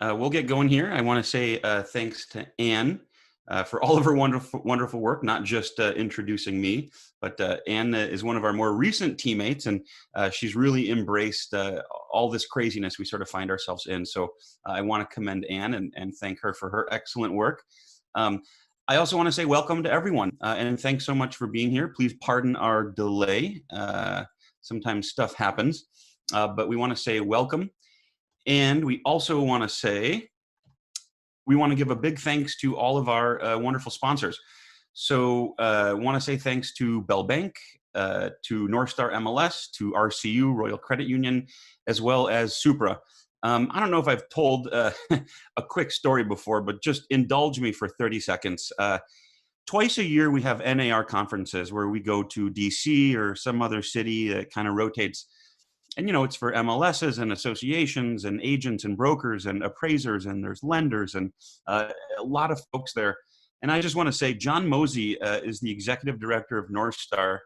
We'll get going here. I want to say thanks to Anne for all of her wonderful work, not just introducing me, but Anne is one of our more recent teammates, and she's really embraced all this craziness we sort of find ourselves in. So I want to commend Anne and thank her for her excellent work. Um, I also want to say welcome to everyone, and thanks so much for being here. Please pardon our delay. Sometimes stuff happens, but we want to say welcome. And we also want to say, we want to give a big thanks to all of our wonderful sponsors. So I want to say thanks to Bell Bank, to North Star MLS, to RCU, Royal Credit Union, as well as Supra. I don't know if I've told a quick story before, but just indulge me for 30 seconds. Twice a year, we have NAR conferences where we go to DC or some other city that kind of rotates. And it's for MLSs and associations and agents and brokers and appraisers, and there's lenders and a lot of folks there. And I just want to say John Mosey is the executive director of North Star,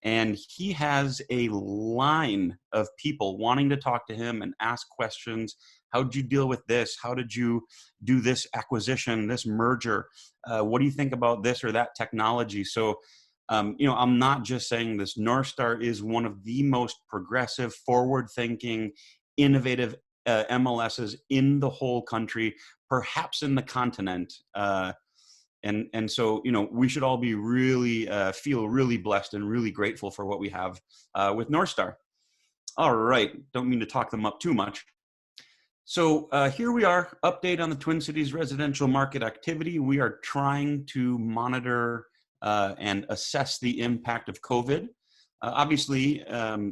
and he has a line of people wanting to talk to him and ask questions. How did you deal with this? How did you do this acquisition, this merger? What do you think about this or that technology? So I'm not just saying this. North Star is one of the most progressive, forward-thinking, innovative MLSs in the whole country, perhaps in the continent. And so, we should all be really feel really blessed and really grateful for what we have with North Star. All right, don't mean to talk them up too much. So here we are, update on the Twin Cities residential market activity. We are trying to monitor and assess the impact of COVID. Obviously,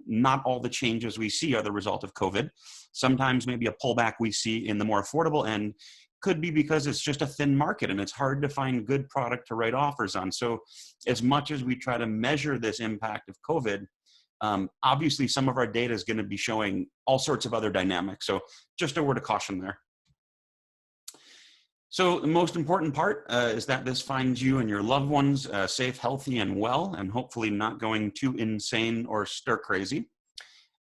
not all the changes we see are the result of COVID. Sometimes maybe a pullback we see in the more affordable end could be because it's just a thin market and it's hard to find good product to write offers on. So as much as we try to measure this impact of COVID, obviously some of our data is going to be showing all sorts of other dynamics. So just a word of caution there. So the most important part is that this finds you and your loved ones safe, healthy, and well, and hopefully not going too insane or stir crazy.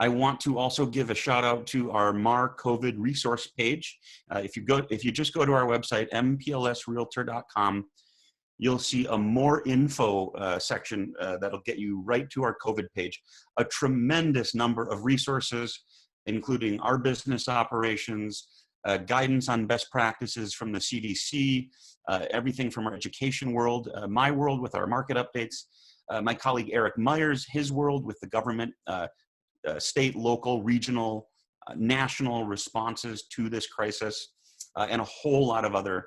I want to also give a shout out to our MAR COVID resource page. If you just go to our website, mplsrealtor.com, you'll see a more info section that'll get you right to our COVID page. A tremendous number of resources, including our business operations, guidance on best practices from the CDC, everything from our education world, my world with our market updates, my colleague Eric Myers, his world with the government, state, local, regional, national responses to this crisis, and a whole lot of other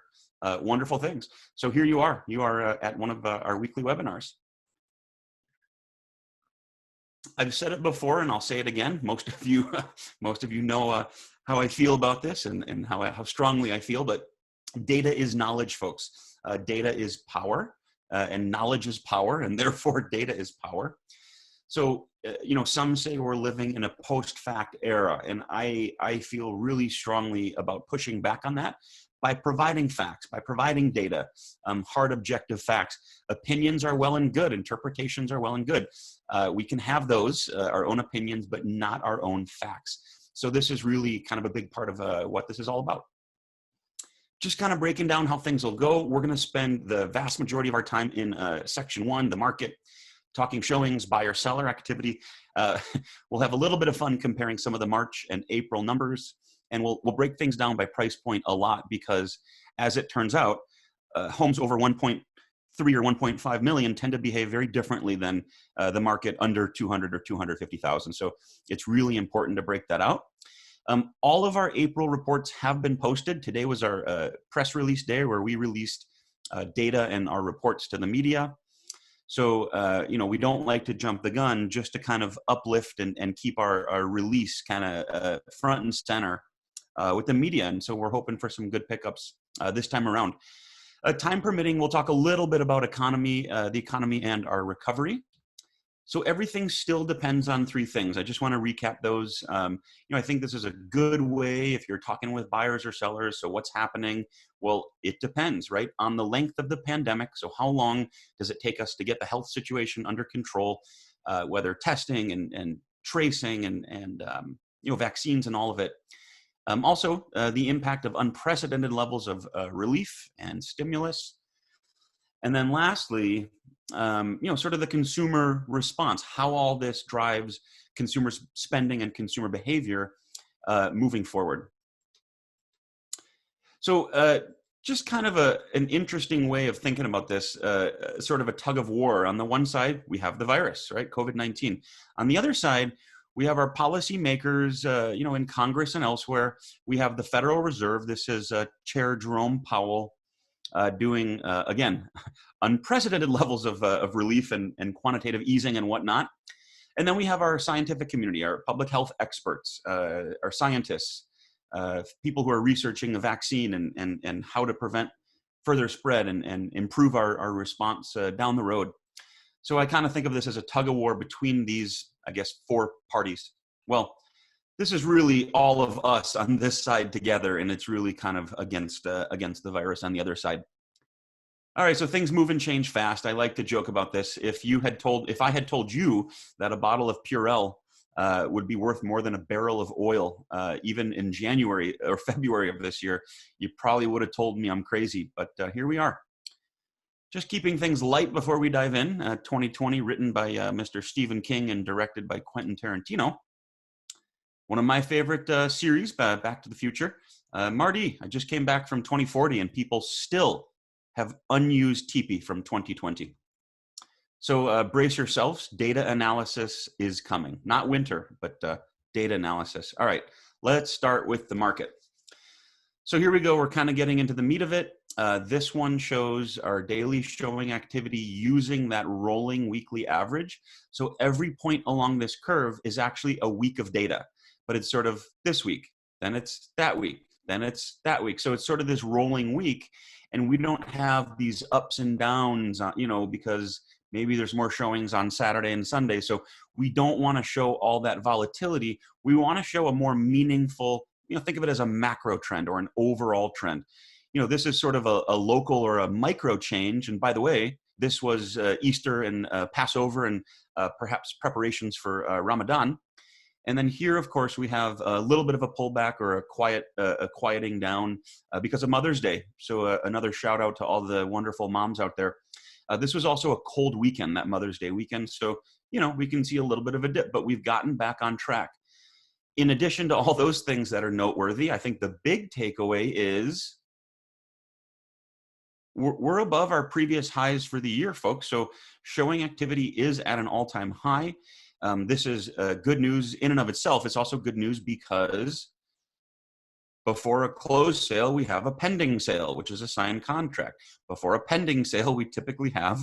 wonderful things. So here you are at one of our weekly webinars. I've said it before and I'll say it again. Most of you know how I feel about this and how strongly I feel, but data is knowledge, folks. Data is power, and knowledge is power, and therefore data is power. So, some say we're living in a post-fact era, and I feel really strongly about pushing back on that by providing facts, by providing data, hard objective facts. Opinions are well and good, interpretations are well and good. We can have those, our own opinions, but not our own facts. So this is really kind of a big part of what this is all about. Just kind of breaking down how things will go. We're going to spend the vast majority of our time in section 1, the market, talking showings, buyer-seller activity. We'll have a little bit of fun comparing some of the March and April numbers, and we'll break things down by price point a lot because, as it turns out, homes over 1.3 or 1.5 million tend to behave very differently than the market under 200 or 250,000. So it's really important to break that out. All of our April reports have been posted. Today was our press release day where we released data and our reports to the media. So, we don't like to jump the gun, just to kind of uplift and keep our release kind of front and center with the media. And so we're hoping for some good pickups this time around. Time permitting, we'll talk a little bit about the economy and our recovery. So everything still depends on 3 things. I just want to recap those. I think this is a good way if you're talking with buyers or sellers. So what's happening? Well, it depends, right, on the length of the pandemic. So how long does it take us to get the health situation under control, whether testing and tracing and vaccines and all of it. Also, the impact of unprecedented levels of relief and stimulus. And then lastly, sort of the consumer response, how all this drives consumer spending and consumer behavior moving forward. So just kind of an interesting way of thinking about this, sort of a tug of war. On the one side, we have the virus, right? COVID-19. On the other side, we have our policymakers, in Congress and elsewhere. We have the Federal Reserve. This is Chair Jerome Powell doing, again, unprecedented levels of relief and quantitative easing and whatnot. And then we have our scientific community, our public health experts, our scientists, people who are researching a vaccine and how to prevent further spread and improve our response down the road. So I kind of think of this as a tug of war between these, I guess, four parties. Well, this is really all of us on this side together, and it's really kind of against the virus on the other side. All right, so things move and change fast. I like to joke about this. If I had told you that a bottle of Purell would be worth more than a barrel of oil, even in January or February of this year, you probably would have told me I'm crazy. But here we are. Just keeping things light before we dive in. 2020, written by Mr. Stephen King and directed by Quentin Tarantino. One of my favorite series, Back to the Future. Marty, I just came back from 2040 and people still have unused TP from 2020. So brace yourselves, data analysis is coming. Not winter, but data analysis. All right, let's start with the market. So here we go, we're kind of getting into the meat of it. This one shows our daily showing activity using that rolling weekly average. So every point along this curve is actually a week of data, but it's sort of this week, then it's that week, then it's that week. So it's sort of this rolling week, and we don't have these ups and downs, because maybe there's more showings on Saturday and Sunday. So we don't want to show all that volatility. We want to show a more meaningful, think of it as a macro trend or an overall trend. This is sort of a local or a micro change. And by the way, this was Easter and Passover and perhaps preparations for Ramadan. And then here, of course, we have a little bit of a pullback or a quieting down because of Mother's Day. So another shout out to all the wonderful moms out there. This was also a cold weekend, that Mother's Day weekend. So, we can see a little bit of a dip, but we've gotten back on track. In addition to all those things that are noteworthy, I think the big takeaway is we're above our previous highs for the year, folks. So showing activity is at an all-time high. This is good news in and of itself. It's also good news because before a closed sale, we have a pending sale, which is a signed contract. Before a pending sale, we typically have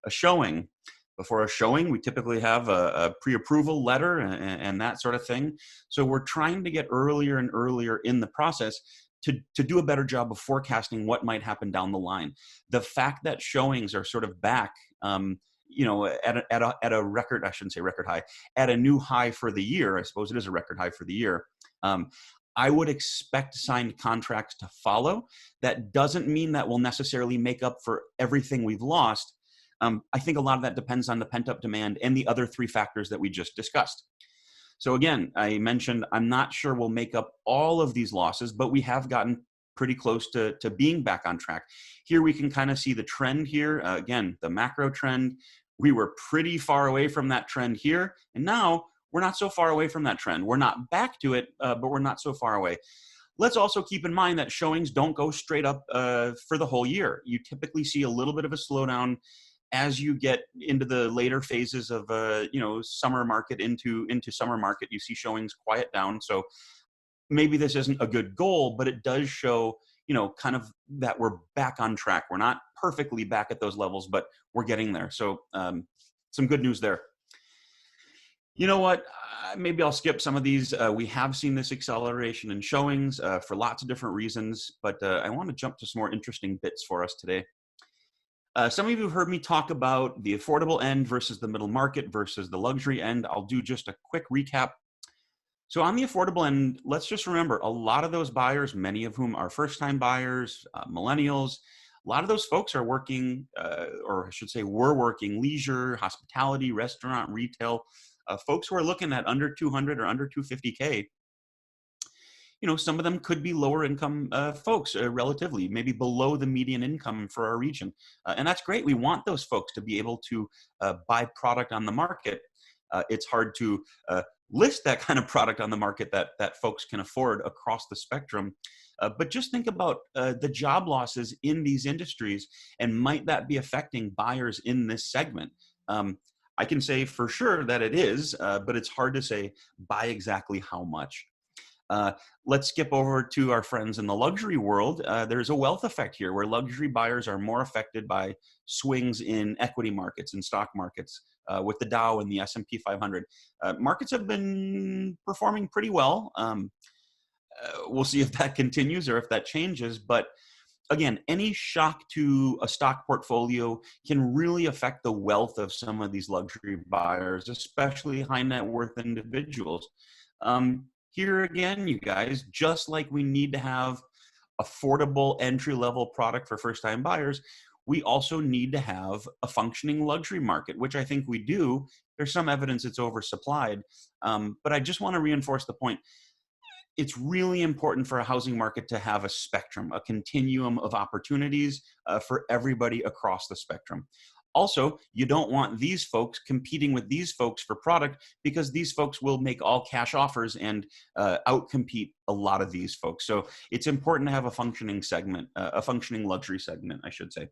a showing. Before a showing, we typically have a pre-approval letter and that sort of thing. So we're trying to get earlier and earlier in the process to do a better job of forecasting what might happen down the line. The fact that showings are sort of back, at a record, I shouldn't say record high, at a new high for the year. I suppose it is a record high for the year. I would expect signed contracts to follow. That doesn't mean that we'll necessarily make up for everything we've lost. I think a lot of that depends on the pent-up demand and the other three factors that we just discussed. So again, I mentioned I'm not sure we'll make up all of these losses, but we have gotten pretty close to being back on track. Here we can kind of see the trend here. Again, the macro trend. We were pretty far away from that trend here, and now we're not so far away from that trend. We're not back to it, but we're not so far away. Let's also keep in mind that showings don't go straight up for the whole year. You typically see a little bit of a slowdown as you get into the later phases of summer market into summer market. You see showings quiet down. So maybe this isn't a good goal, but it does show kind of that we're back on track. We're not perfectly back at those levels, but we're getting there. So some good news there. You know what? Maybe I'll skip some of these. We have seen this acceleration in showings for lots of different reasons, but I want to jump to some more interesting bits for us today. Some of you have heard me talk about the affordable end versus the middle market versus the luxury end. I'll do just a quick recap. So on the affordable end, let's just remember a lot of those buyers, many of whom are first-time buyers, millennials, a lot of those folks are working, or I should say were working leisure, hospitality, restaurant, retail, folks who are looking at under 200 or under 250K. some of them could be lower income folks, relatively, maybe below the median income for our region. And that's great. We want those folks to be able to buy product on the market. It's hard to list that kind of product on the market that folks can afford across the spectrum. But just think about the job losses in these industries, and might that be affecting buyers in this segment? I can say for sure that it is, but it's hard to say by exactly how much. Let's skip over to our friends in the luxury world. There's a wealth effect here where luxury buyers are more affected by swings in equity markets and stock markets, with the Dow and the S&P 500. Markets have been performing pretty well. We'll see if that continues or if that changes. But again, any shock to a stock portfolio can really affect the wealth of some of these luxury buyers, especially high net worth individuals. Here again, you guys, just like we need to have affordable entry-level product for first-time buyers, we also need to have a functioning luxury market, which I think we do. There's some evidence it's oversupplied, but I just want to reinforce the point. It's really important for a housing market to have a spectrum, a continuum of opportunities for everybody across the spectrum. Also, you don't want these folks competing with these folks for product, because these folks will make all cash offers and outcompete a lot of these folks. So it's important to have a functioning segment, a functioning luxury segment, I should say.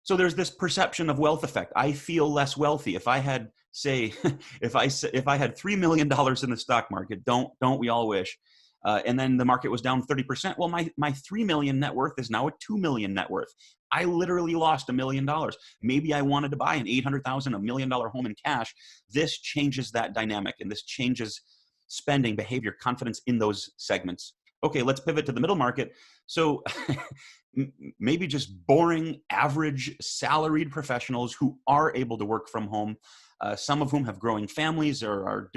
So there's this perception of wealth effect. I feel less wealthy if I had, say, if I had $3 million in the stock market. Don't we all wish? And then the market was down 30%. Well, my 3 million net worth is now a 2 million net worth. I literally lost $1 million. Maybe I wanted to buy an $800,000, $1 million home in cash. This changes that dynamic, and this changes spending behavior, confidence in those segments. Okay, let's pivot to the middle market. So maybe just boring, average, salaried professionals who are able to work from home, some of whom have growing families or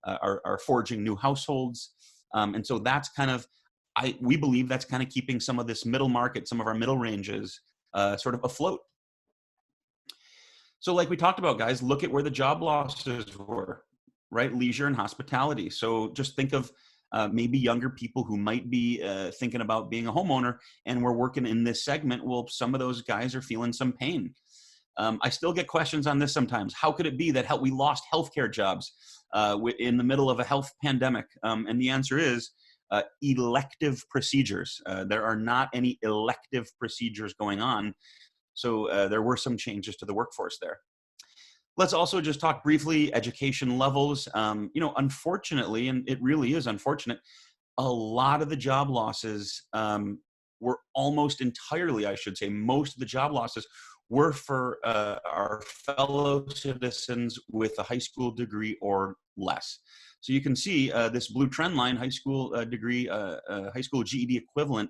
are forging new households. And so that's kind of, we believe that's kind of keeping some of this middle market, some of our middle ranges sort of afloat. So like we talked about, guys, look at where the job losses were, right? Leisure and hospitality. So just think of maybe younger people who might be thinking about being a homeowner, and we're working in this segment. Well, some of those guys are feeling some pain. I still get questions on this sometimes. How could it be that we lost healthcare jobs in the middle of a health pandemic? And the answer is elective procedures. There are not any elective procedures going on. So there were some changes to the workforce there. Let's also just talk briefly education levels. Unfortunately, and it really is unfortunate, a lot of the job losses were almost entirely, I should say, most of the job losses were for our fellow citizens with a high school degree or less. So you can see this blue trend line, high school degree, high school GED equivalent,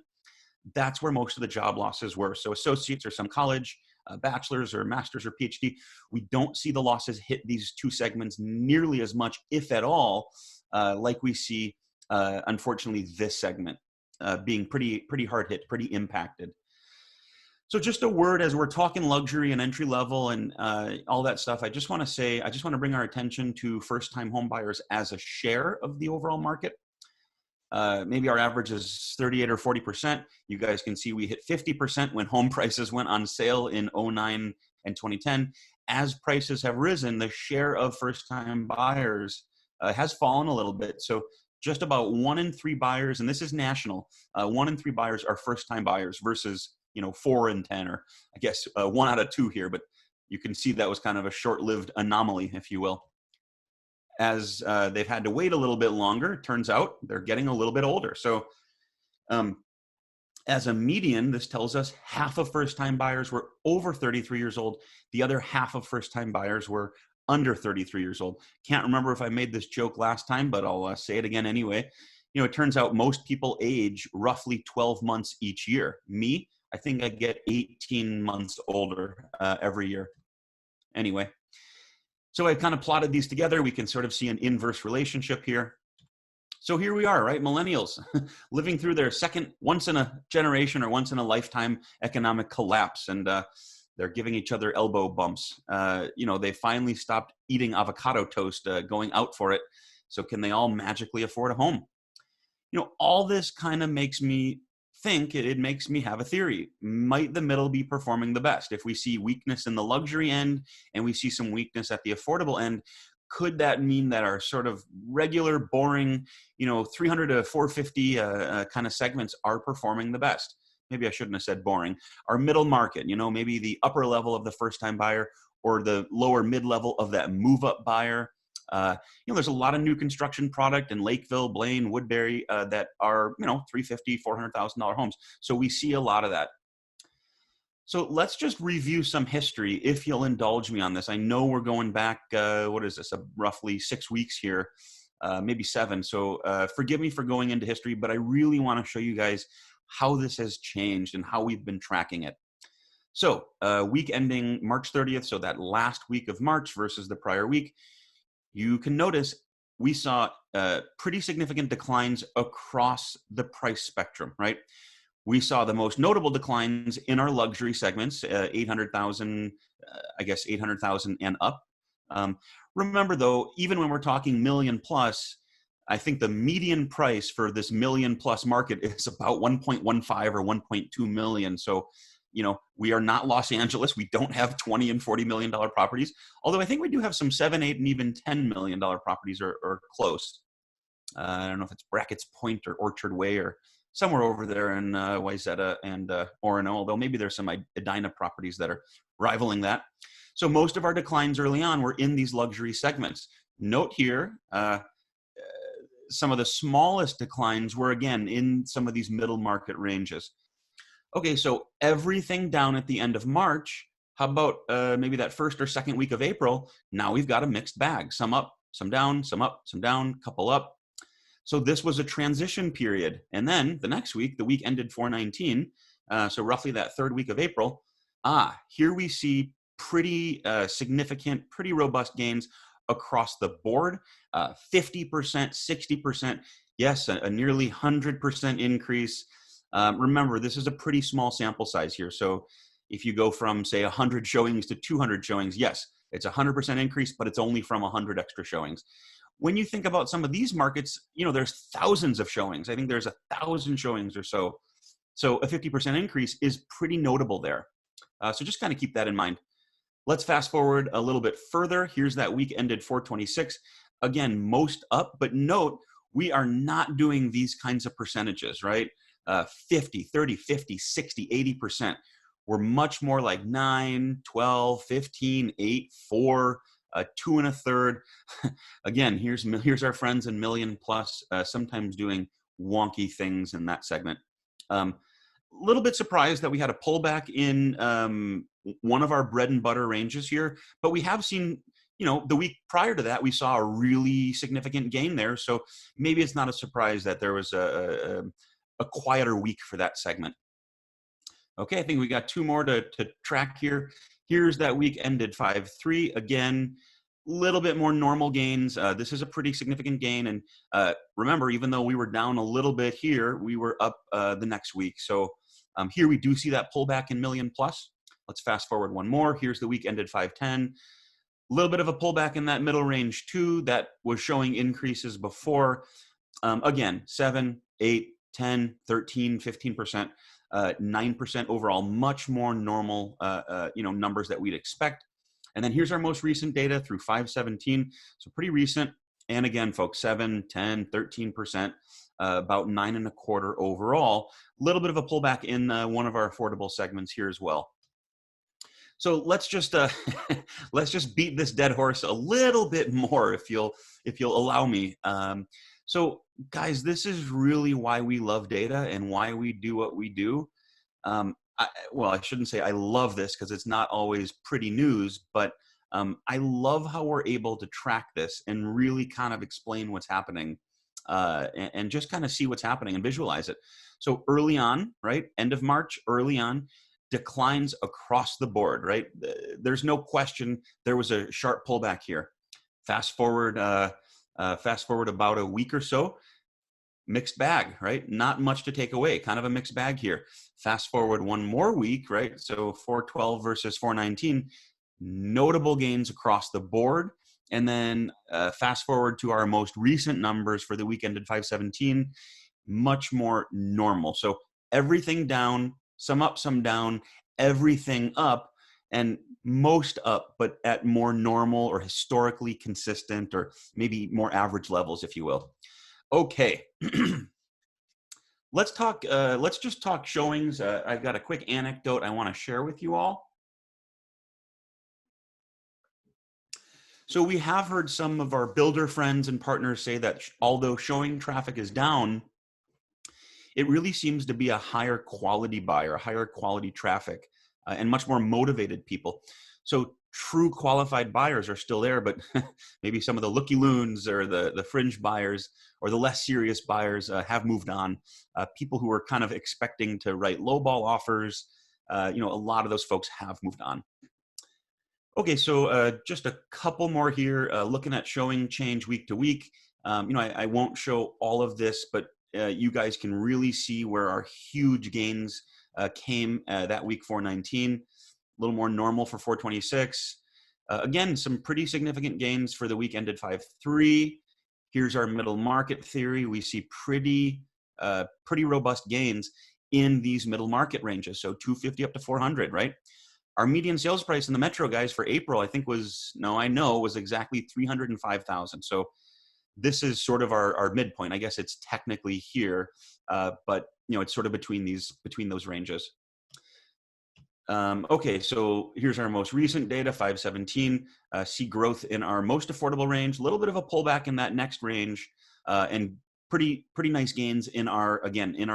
that's where most of the job losses were. So associates or some college, bachelor's or master's or PhD, we don't see the losses hit these two segments nearly as much, if at all, like we see, unfortunately, this segment being pretty hard hit, pretty impacted. So just a word, as we're talking luxury and entry level and all that stuff, I just want to bring our attention to first-time home buyers as a share of the overall market. Maybe our average is 38 or 40%. You guys can see we hit 50% when home prices went on sale in 2009 and 2010. As prices have risen, the share of first-time buyers has fallen a little bit. So just about 1 in 3 buyers, and this is national, 1 in 3 buyers are first-time buyers versus 4 in 10, or I guess 1 out of 2 here. But you can see that was kind of a short-lived anomaly, if you will. As they've had to wait a little bit longer, it turns out they're getting a little bit older. So as a median, this tells us half of first-time buyers were over 33 years old. The other half of first-time buyers were under 33 years old. Can't remember if I made this joke last time, but I'll say it again anyway. It turns out most people age roughly 12 months each year. Me, I think I get 18 months older every year. Anyway. So I kind of plotted these together. We can sort of see an inverse relationship here. So here we are, right? Millennials living through their second once in a generation or once in a lifetime economic collapse. And they're giving each other elbow bumps. They finally stopped eating avocado toast, going out for it. So can they all magically afford a home? All this kind of makes me think, it makes me have a theory. Might the middle be performing the best? If we see weakness in the luxury end and we see some weakness at the affordable end, could that mean that our sort of regular, boring, 300 to 450 kind of segments are performing the best? Maybe I shouldn't have said boring. Our middle market, maybe the upper level of the first-time buyer or the lower mid-level of that move-up buyer. There's a lot of new construction product in Lakeville, Blaine, Woodbury that are, $350,000, $400,000 homes. So we see a lot of that. So let's just review some history, if you'll indulge me on this. I know we're going back, roughly 6 weeks here, maybe 7. So forgive me for going into history, but I really want to show you guys how this has changed and how we've been tracking it. So week ending March 30th, so that last week of March versus the prior week, you can notice we saw pretty significant declines across the price spectrum, right? We saw the most notable declines in our luxury segments, 800,000, 800,000 and up. Remember though, even when we're talking million plus, I think the median price for this million plus market is about 1.15 or 1.2 million. So, we are not Los Angeles. We don't have $20 and $40 million properties. Although I think we do have some 7, 8, and even $10 million properties or close. I don't know if it's Brackett's Point or Orchard Way or somewhere over there in Wayzata and Orono, although maybe there's some Edina properties that are rivaling that. So most of our declines early on were in these luxury segments. Note here, some of the smallest declines were, again, in some of these middle market ranges. Okay, so everything down at the end of March, how about maybe that first or second week of April? Now we've got a mixed bag, some up, some down, some up, some down, couple up. So this was a transition period. And then the next week, the week ended 4/19, so roughly that third week of April, here we see pretty significant, pretty robust gains across the board, 50%, 60%, yes, a nearly 100% increase. Remember, this is a pretty small sample size here. So if you go from, say, 100 showings to 200 showings, yes, it's a 100% increase, but it's only from 100 extra showings. When you think about some of these markets, there's thousands of showings. I think there's 1,000 showings or so. So a 50% increase is pretty notable there. So just kind of keep that in mind. Let's fast forward a little bit further. Here's that week ended 4/26. Again, most up, but note, we are not doing these kinds of percentages, right? 50, 30, 50, 60, 80%. We're much more like 9, 12, 15, 8, 4, 2 1/3. Again, here's our friends in million plus, sometimes doing wonky things in that segment. A little bit surprised that we had a pullback in one of our bread and butter ranges here, but we have seen, the week prior to that, we saw a really significant gain there. So maybe it's not a surprise that there was a quieter week for that segment. Okay, I think we got 2 more to track here. Here's that week ended 5/3. Again, a little bit more normal gains. This is a pretty significant gain. And remember, even though we were down a little bit here, we were up the next week. So here we do see that pullback in million plus. Let's fast forward one more. Here's the week ended 5/10. A little bit of a pullback in that middle range too. That was showing increases before. Again, 7, 8, 10, 13, 15%. 9% overall, much more normal, numbers that we'd expect. And then here's our most recent data through 5/17. So pretty recent. And again, folks, 7, 10, 13%, about 9 1/4 overall. A little bit of a pullback in one of our affordable segments here as well. So let's just let's just beat this dead horse a little bit more, if you'll allow me. So guys, this is really why we love data and why we do what we do. I shouldn't say I love this because it's not always pretty news, but I love how we're able to track this and really kind of explain what's happening and just kind of see what's happening and visualize it. So early on, right, end of March, early on, declines across the board, right? There's no question there was a sharp pullback here. Fast forward about a week or so, mixed bag, right? Not much to take away, kind of a mixed bag here. Fast forward one more week, right? So 4/12 versus 4/19, notable gains across the board. And then fast forward to our most recent numbers for the week ended 5/17, much more normal. So everything down, some up, some down, everything up, and most up, but at more normal or historically consistent or maybe more average levels, if you will. Okay. Let's just talk showings. I've got a quick anecdote I want to share with you all. So we have heard some of our builder friends and partners say that although showing traffic is down, it really seems to be a higher quality buyer, higher quality traffic, and much more motivated people. So true qualified buyers are still there, but maybe some of the looky loons or the fringe buyers or the less serious buyers have moved on. People who were kind of expecting to write lowball offers, a lot of those folks have moved on. Okay, so just a couple more here, looking at showing change week to week. I won't show all of this, but you guys can really see where our huge gains came that week 419, a little more normal for 426. Again, some pretty significant gains for the week ended 5-3. Here's our middle market theory. We see pretty robust gains in these middle market ranges. So 250 up to 400, right? Our median sales price in the metro, guys, for April, I think was exactly 305,000. So this is sort of our midpoint. I guess it's technically here, but it's sort of between those ranges. Okay, so here's our most recent data, 517. See growth in our most affordable range, a little bit of a pullback in that next range, and pretty nice gains in our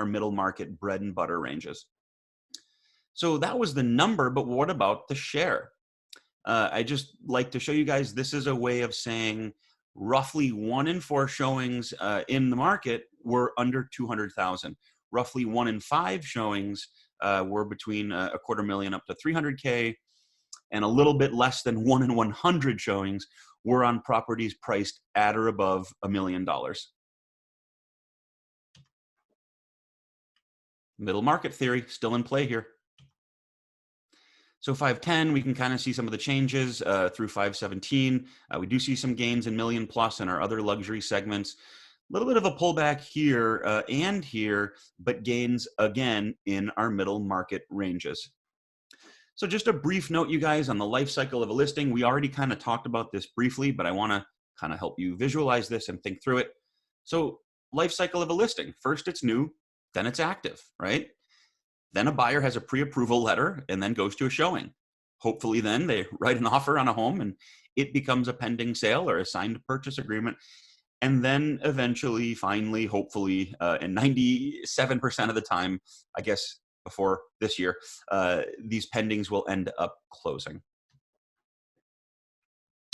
middle market bread and butter ranges. So that was the number, but what about the share? I just like to show you guys, this is a way of saying roughly 1 in 4 showings in the market were under 200,000. Roughly 1 in 5 showings were between $250,000 up to 300K, and a little bit less than 1 in 100 showings were on properties priced at or above $1 million. Middle market theory still in play here. So 510, we can kind of see some of the changes through 517. We do see some gains in million plus in our other luxury segments. A little bit of a pullback here and here, but gains again in our middle market ranges. So just a brief note, you guys, on the life cycle of a listing. We already kind of talked about this briefly, but I want to kind of help you visualize this and think through it. So life cycle of a listing. First, it's new, then it's active, right? Then a buyer has a pre-approval letter and then goes to a showing. Hopefully then they write an offer on a home and it becomes a pending sale or a signed purchase agreement. And then eventually, finally, hopefully, and 97% of the time, I guess before this year, these pendings will end up closing.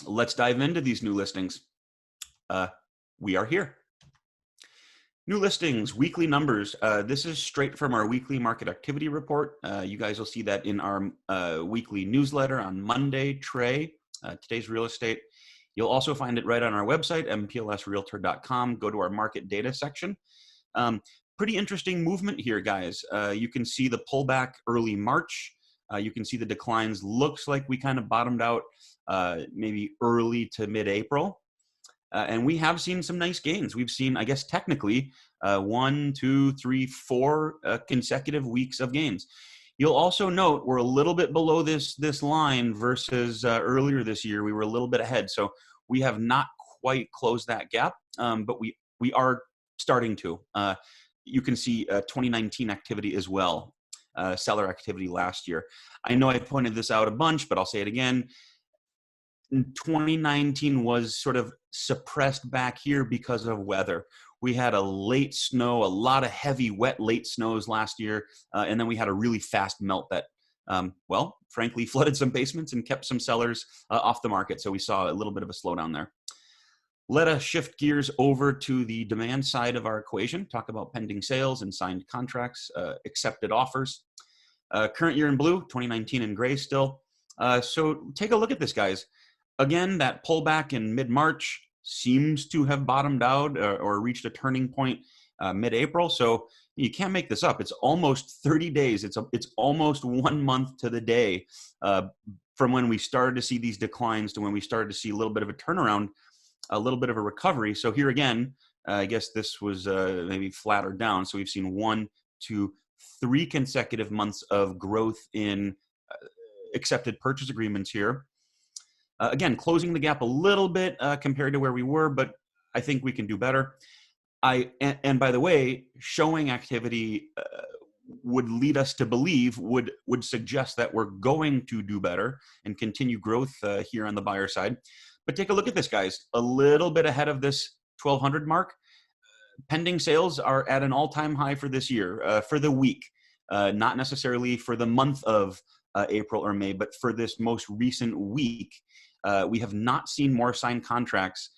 Let's dive into these new listings. We are here. New listings, weekly numbers. This is straight from our weekly market activity report. You guys will see that in our weekly newsletter on Monday, Trey, Today's Real Estate. You'll also find it right on our website, mplsrealtor.com. Go to our market data section. Pretty interesting movement here, guys. You can see the pullback early March. You can see the declines. Looks like we kind of bottomed out maybe early to mid-April. And we have seen some nice gains. We've seen, I guess, technically 1, 2, 3, 4 consecutive weeks of gains. You'll also note we're a little bit below this line versus earlier this year. We were a little bit ahead. So we have not quite closed that gap, but we are starting to. You can see 2019 activity as well, seller activity last year. I know I pointed this out a bunch, but I'll say it again. 2019 was sort of suppressed back here because of weather. We had a late snow, a lot of heavy, wet, late snows last year, and then we had a really fast melt that, frankly, flooded some basements and kept some sellers off the market. So we saw a little bit of a slowdown there. Let us shift gears over to the demand side of our equation, talk about pending sales and signed contracts, accepted offers. Current year in blue, 2019 in gray still. So take a look at this, guys. Again, that pullback in mid-March seems to have bottomed out or reached a turning point mid-April. So you can't make this up. It's almost 30 days. It's almost 1 month to the day from when we started to see these declines to when we started to see a little bit of a turnaround, a little bit of a recovery. So here again, I guess this was maybe flat or down. So we've seen 1, 2, 3 consecutive months of growth in accepted purchase agreements here. Again, closing the gap a little bit compared to where we were, but I think we can do better. And by the way, showing activity would lead us to believe, would suggest that we're going to do better and continue growth here on the buyer side. But take a look at this, guys. A little bit ahead of this 1,200 mark. Pending sales are at an all-time high for this year, for the week, not necessarily for the month of April or May, but for this most recent week. We have not seen more signed contracts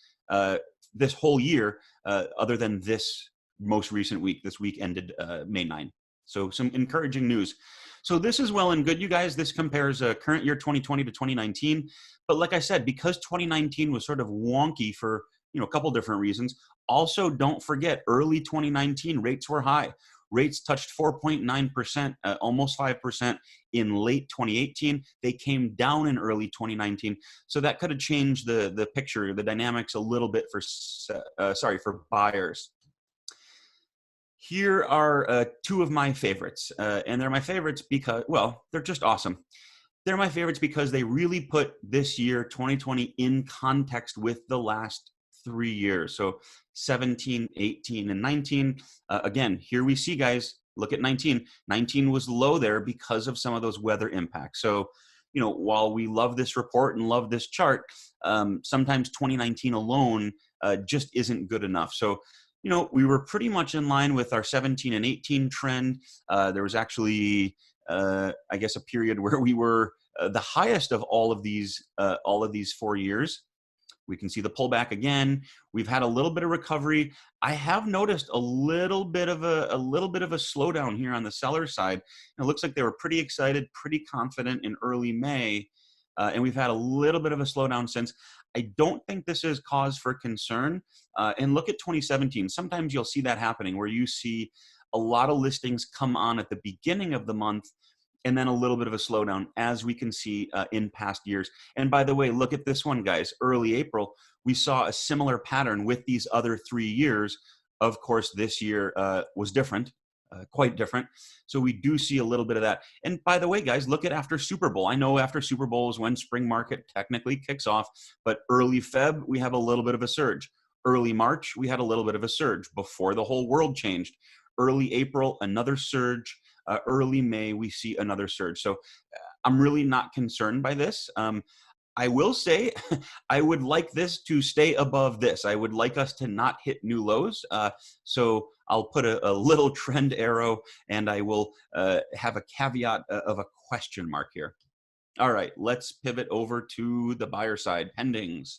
this whole year, other than this most recent week. This week ended May 9. So some encouraging news. So this is well and good, you guys. This compares current year 2020 to 2019. But like I said, because 2019 was sort of wonky for a couple different reasons. Also, don't forget, early 2019 rates were high. Rates touched 4.9%, almost 5% in late 2018. They came down in early 2019. So that could have changed the picture, the dynamics a little bit for buyers. Here are 2 of my favorites. And they're my favorites because, well, they're just awesome. They're my favorites because they really put this year, 2020, in context with the last 3 years. So 17, 18, and 19. Again, here we see, guys, look at 19. 19 was low there because of some of those weather impacts. So, while we love this report and love this chart, sometimes 2019 alone just isn't good enough. So, we were pretty much in line with our 17 and 18 trend. There was actually, I guess, a period where we were the highest of all of these 4 years. We can see the pullback again. We've had a little bit of recovery. I have noticed a little bit of a slowdown here on the seller side. It looks like they were pretty excited, pretty confident in early May, and we've had a little bit of a slowdown since. I don't think this is cause for concern. And look at 2017. Sometimes you'll see that happening where you see a lot of listings come on at the beginning of the month, and then a little bit of a slowdown, as we can see in past years. And by the way, look at this one, guys. Early April, we saw a similar pattern with these other 3 years. Of course, this year was different, quite different. So we do see a little bit of that. And by the way, guys, look at after Super Bowl. I know after Super Bowl is when spring market technically kicks off, but early Feb, we have a little bit of a surge. Early March, we had a little bit of a surge before the whole world changed. Early April, another surge. Early May, we see another surge. So I'm really not concerned by this. I will say I would like this to stay above this. I would like us to not hit new lows. So I'll put a little trend arrow, and I will have a caveat of a question mark here. All right, let's pivot over to the buyer side, pendings.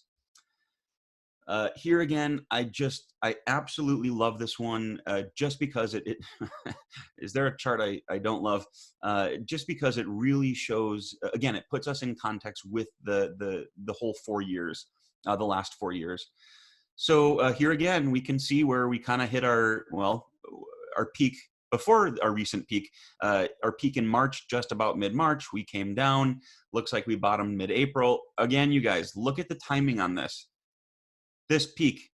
Here again, I absolutely love this one, just because it is there a chart I don't love, just because it really shows, again, it puts us in context with the whole 4 years, the last 4 years. So here again, we can see where we kind of hit our peak before our recent peak. Our peak in March, just about mid-March, we came down. Looks like we bottomed mid-April. Again, you guys, look at the timing on this. This peak,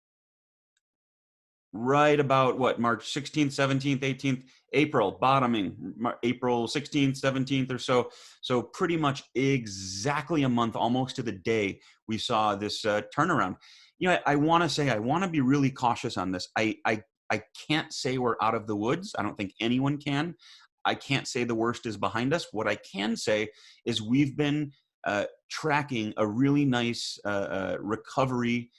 right about what, March 16th, 17th, 18th, April, bottoming, April 16th, 17th or so. So pretty much exactly a month, almost to the day, we saw this turnaround. I want to be really cautious on this. I can't say we're out of the woods. I don't think anyone can. I can't say the worst is behind us. What I can say is we've been tracking a really nice recovery.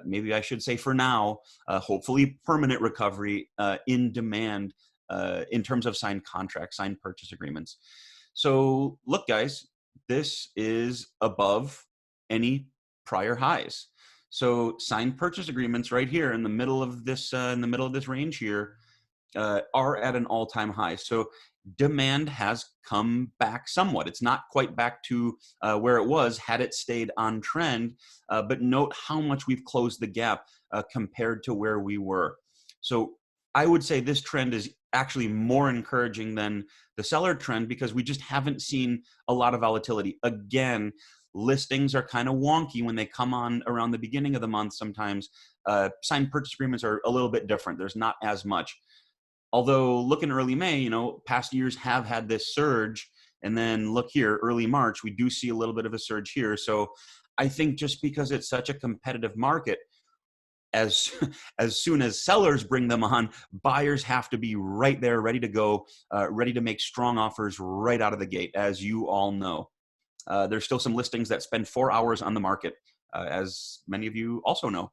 Maybe I should say for now, hopefully permanent recovery in demand in terms of signed contracts, signed purchase agreements. So look, guys, this is above any prior highs. So signed purchase agreements right here in the middle of this range here are at an all-time high. So demand has come back somewhat. It's not quite back to where it was had it stayed on trend, but note how much we've closed the gap compared to where we were. So I would say this trend is actually more encouraging than the seller trend because we just haven't seen a lot of volatility. Again, listings are kind of wonky when they come on around the beginning of the month. Sometimes signed purchase agreements are a little bit different. There's not as much. Although look in early May, past years have had this surge. And then look here, early March, we do see a little bit of a surge here. So I think just because it's such a competitive market, as soon as sellers bring them on, buyers have to be right there, ready to go, ready to make strong offers right out of the gate, as you all know. There's still some listings that spend 4 hours on the market, as many of you also know.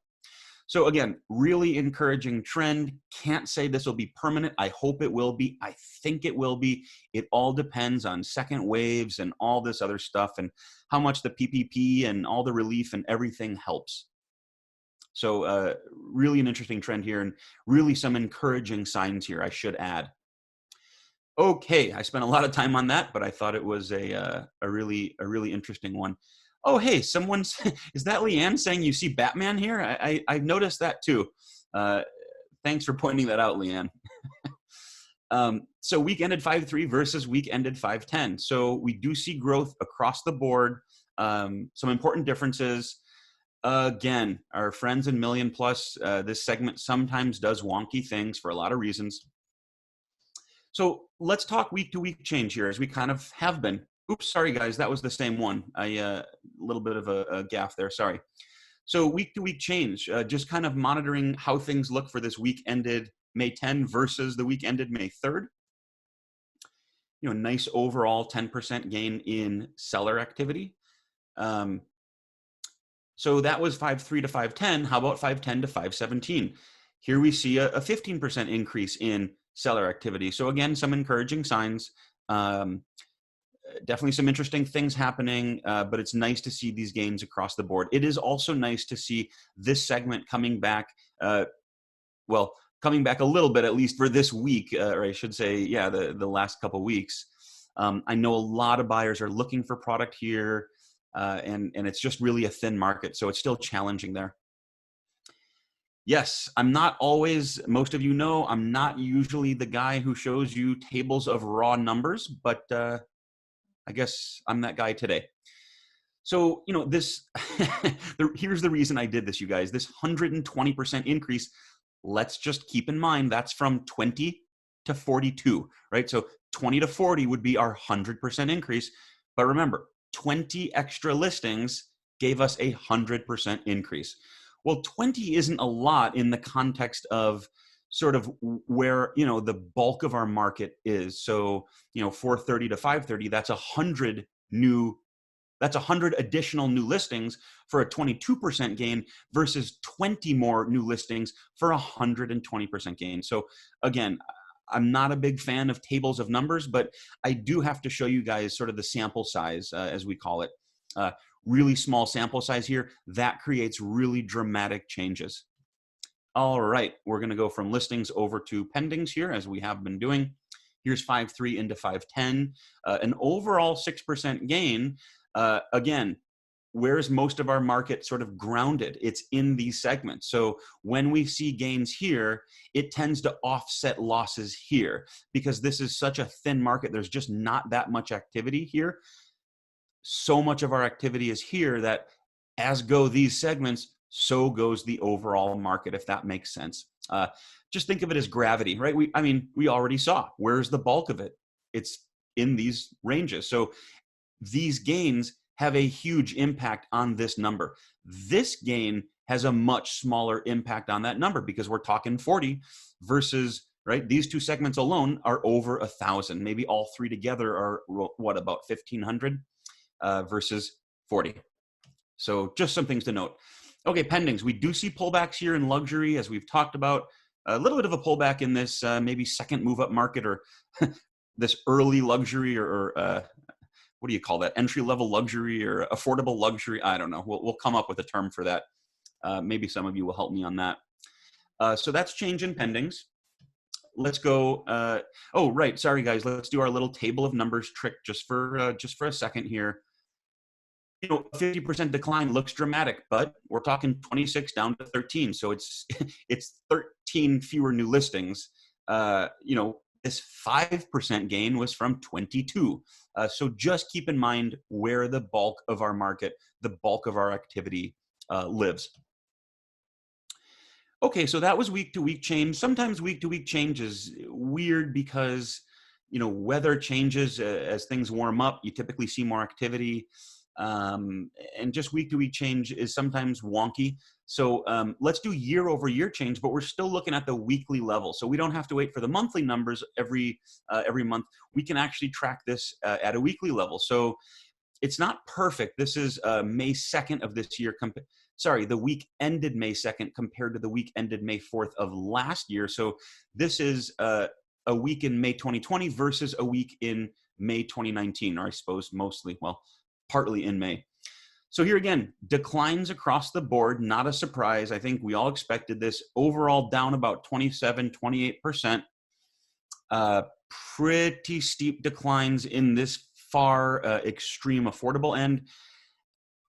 So again, really encouraging trend. Can't say this will be permanent. I hope it will be. I think it will be. It all depends on second waves and all this other stuff and how much the PPP and all the relief and everything helps. So really an interesting trend here and really some encouraging signs here, I should add. Okay, I spent a lot of time on that, but I thought it was a really interesting one. Oh, hey, is that Leanne saying you see Batman here? I noticed that too. Thanks for pointing that out, Leanne. So week ended 5.3 versus week ended 5.10. So we do see growth across the board. Some important differences. Again, our friends in Million Plus, this segment sometimes does wonky things for a lot of reasons. So let's talk week to week change here as we kind of have been. Oops, sorry guys, that was the same one. A little bit of a gaffe there, sorry. So week to week change, just kind of monitoring how things look for this week ended May 10 versus the week ended May 3rd. Nice overall 10% gain in seller activity. So that was 5.3 to 5.10. How about 5.10 to 5.17? Here we see a 15% increase in seller activity. So again, some encouraging signs. Definitely some interesting things happening, but it's nice to see these gains across the board. It is also nice to see this segment coming back, coming back a little bit, at least for this week, or I should say, the last couple weeks. I know a lot of buyers are looking for product here, and it's just really a thin market, so it's still challenging there. Yes, I'm not always, most of you know, I'm not usually the guy who shows you tables of raw numbers, but I guess I'm that guy today. So, this, here's the reason I did this, you guys. This 120% increase, let's just keep in mind that's from 20 to 42, right? So 20 to 40 would be our 100% increase. But remember, 20 extra listings gave us a 100% increase. Well, 20 isn't a lot in the context of sort of where, the bulk of our market is. So, 430 to 530, that's 100 additional new listings for a 22% gain versus 20 more new listings for a 120% gain. So again, I'm not a big fan of tables of numbers, but I do have to show you guys sort of the sample size, as we call it. Really small sample size here, that creates really dramatic changes. All right, we're going to go from listings over to pendings here, as we have been doing. Here's 5.3 into 5.10, an overall 6% gain. Again, where's most of our market sort of grounded? It's in these segments. So when we see gains here, it tends to offset losses here because this is such a thin market. There's just not that much activity here. So much of our activity is here that as go these segments, so goes the overall market, if that makes sense. Just think of it as gravity, right? We already saw where's the bulk of it. It's in these ranges. So these gains have a huge impact on this number. This gain has a much smaller impact on that number because we're talking 40 versus, right? These two segments alone are over 1,000. Maybe all three together are what, about 1,500 versus 40. So just some things to note. Okay, pendings. We do see pullbacks here in luxury, as we've talked about. A little bit of a pullback in this maybe second move up market or this early luxury or what do you call that? Entry level luxury or affordable luxury? I don't know. We'll come up with a term for that. Maybe some of you will help me on that. So that's change in pendings. Let's go. Oh, right. Sorry, guys. Let's do our little table of numbers trick just for a second here. 50% decline looks dramatic, but we're talking 26 down to 13. So it's 13 fewer new listings. this 5% gain was from 22. So just keep in mind where the bulk of our market, the bulk of our activity lives. Okay, so that was week to week change. Sometimes week to week change is weird because, weather changes as things warm up. You typically see more activity. And just week to week change is sometimes wonky. So let's do year over year change, but we're still looking at the weekly level. So we don't have to wait for the monthly numbers every month. We can actually track this at a weekly level. So it's not perfect. This is May 2nd of this year. The week ended May 2nd compared to the week ended May 4th of last year. So this is a week in May 2020 versus a week in May 2019, or I suppose partly in May. So here again, declines across the board, not a surprise. I think we all expected this. Overall down about 27, 28%. Pretty steep declines in this far extreme affordable end.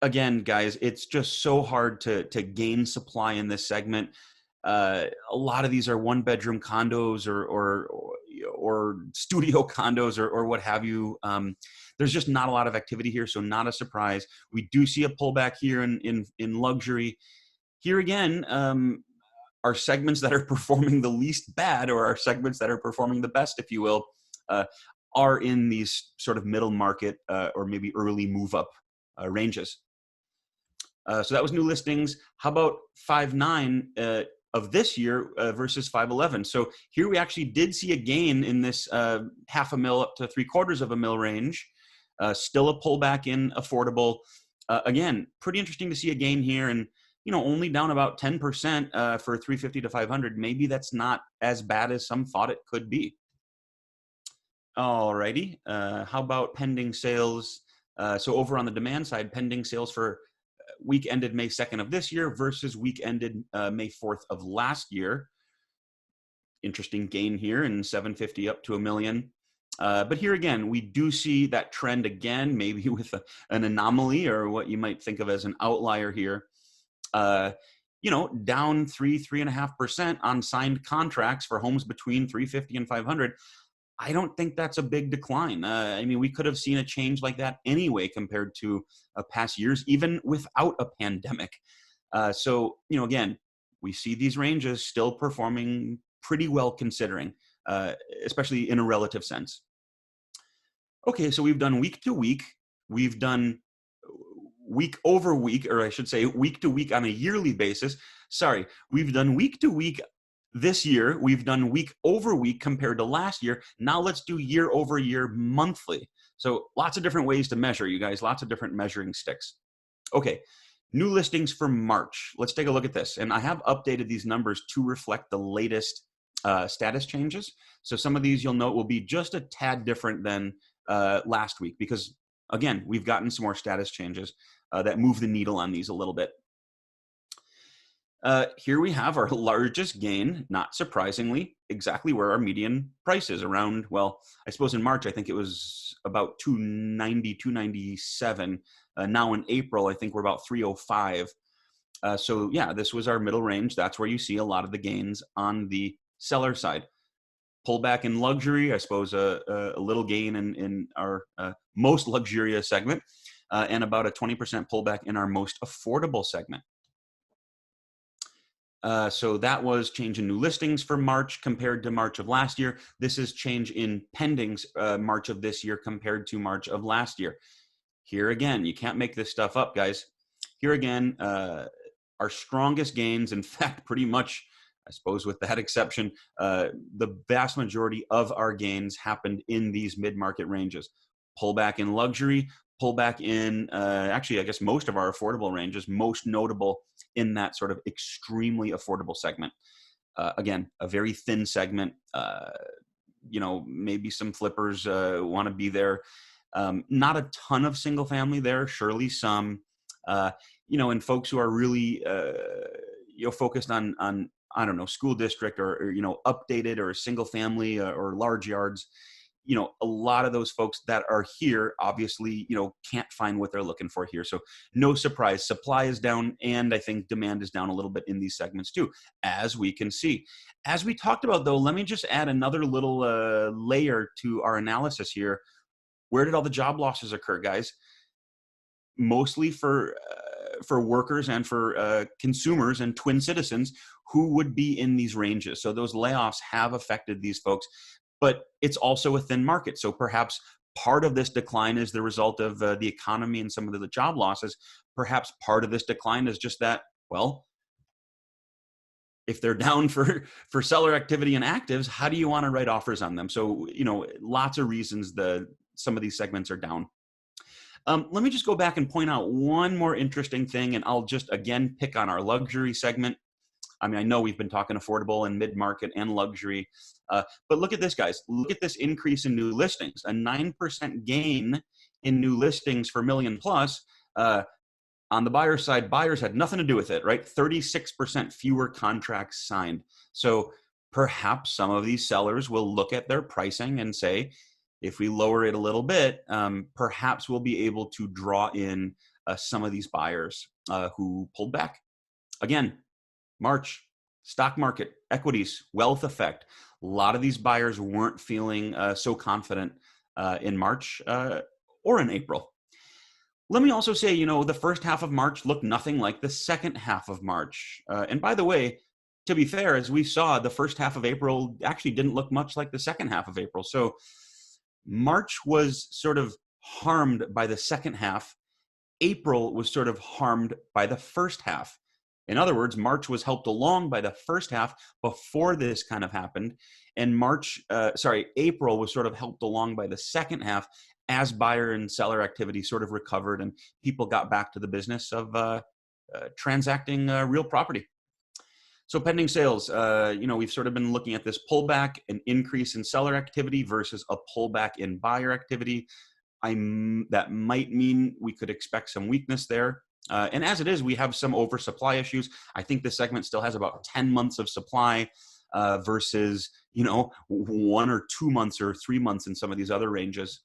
Again, guys, it's just so hard to gain supply in this segment. A lot of these are one bedroom condos or studio condos or what have you. There's just not a lot of activity here, so not a surprise. We do see a pullback here in luxury. Here again, our segments that are performing the least bad, or our segments that are performing the best, if you will, are in these sort of middle market or maybe early move up ranges. So that was new listings. How about 5.9 of this year versus 5.11? So here we actually did see a gain in this $500,000 up to $750,000 range. Still a pullback in affordable. Again, pretty interesting to see a gain here, and only down about 10% for 350 to 500. Maybe that's not as bad as some thought it could be. Alrighty. How about pending sales? So over on the demand side, pending sales for week ended May 2nd of this year versus week ended May 4th of last year. Interesting gain here in 750 up to $1 million. But here again, we do see that trend again, maybe with an anomaly or what you might think of as an outlier here. Down 3.5% on signed contracts for homes between 350 and 500. I don't think that's a big decline. We could have seen a change like that anyway compared to past years, even without a pandemic. So again, we see these ranges still performing pretty well considering, especially in a relative sense. Okay, so we've done week to week. We've done week over week, or I should say week to week on a yearly basis. We've done week to week this year. We've done week over week compared to last year. Now let's do year over year monthly. So lots of different ways to measure, you guys, lots of different measuring sticks. Okay, new listings for March. Let's take a look at this. And I have updated these numbers to reflect the latest status changes. So some of these you'll note will be just a tad different than last week because, again, we've gotten some more status changes that move the needle on these a little bit. Here we have our largest gain, not surprisingly, exactly where our median price is around, I suppose in March, I think it was about 290, 297. Now in April, I think we're about 305. So yeah, this was our middle range. That's where you see a lot of the gains on the seller side. Pullback in luxury, I suppose a little gain in our most luxurious segment, and about a 20% pullback in our most affordable segment. So that was change in new listings for March compared to March of last year. This is change in pendings March of this year compared to March of last year. Here again, you can't make this stuff up, guys. Here again, our strongest gains, in fact, pretty much, I suppose with that exception, the vast majority of our gains happened in these mid-market ranges. Pullback in luxury, pullback in, actually, I guess most of our affordable ranges, most notable in that sort of extremely affordable segment. Again, a very thin segment. Maybe some flippers want to be there. Not a ton of single family there, surely some, and folks who are really, focused on, I don't know, school district or updated or single family or large yards. a lot of those folks that are here obviously, can't find what they're looking for here. So no surprise, supply is down, and I think demand is down a little bit in these segments too, as we can see. As we talked about though, let me just add another little layer to our analysis here. Where did all the job losses occur, guys? Mostly for workers and for consumers and twin citizens who would be in these ranges. So those layoffs have affected these folks, but it's also a thin market. So perhaps part of this decline is the result of the economy and some of the job losses. Perhaps part of this decline is just that, well, if they're down for seller activity and actives, how do you want to write offers on them? So, lots of reasons some of these segments are down. Let me just go back and point out one more interesting thing, and I'll just again pick on our luxury segment. I mean, I know we've been talking affordable and mid-market and luxury, but look at this, guys. Look at this increase in new listings, a 9% gain in new listings for million plus. On the buyer side, buyers had nothing to do with it, right? 36% fewer contracts signed. So perhaps some of these sellers will look at their pricing and say, if we lower it a little bit, perhaps we'll be able to draw in some of these buyers who pulled back. Again, March, stock market, equities, wealth effect. A lot of these buyers weren't feeling so confident in March or in April. Let me also say, the first half of March looked nothing like the second half of March. And by the way, to be fair, as we saw, the first half of April actually didn't look much like the second half of April. So March was sort of harmed by the second half. April was sort of harmed by the first half. In other words, March was helped along by the first half before this kind of happened. And April was sort of helped along by the second half as buyer and seller activity sort of recovered and people got back to the business of transacting real property. So pending sales, we've sort of been looking at this pullback, an increase in seller activity versus a pullback in buyer activity. That might mean we could expect some weakness there. And as it is, we have some oversupply issues. I think this segment still has about 10 months of supply versus, 1 or 2 months or 3 months in some of these other ranges.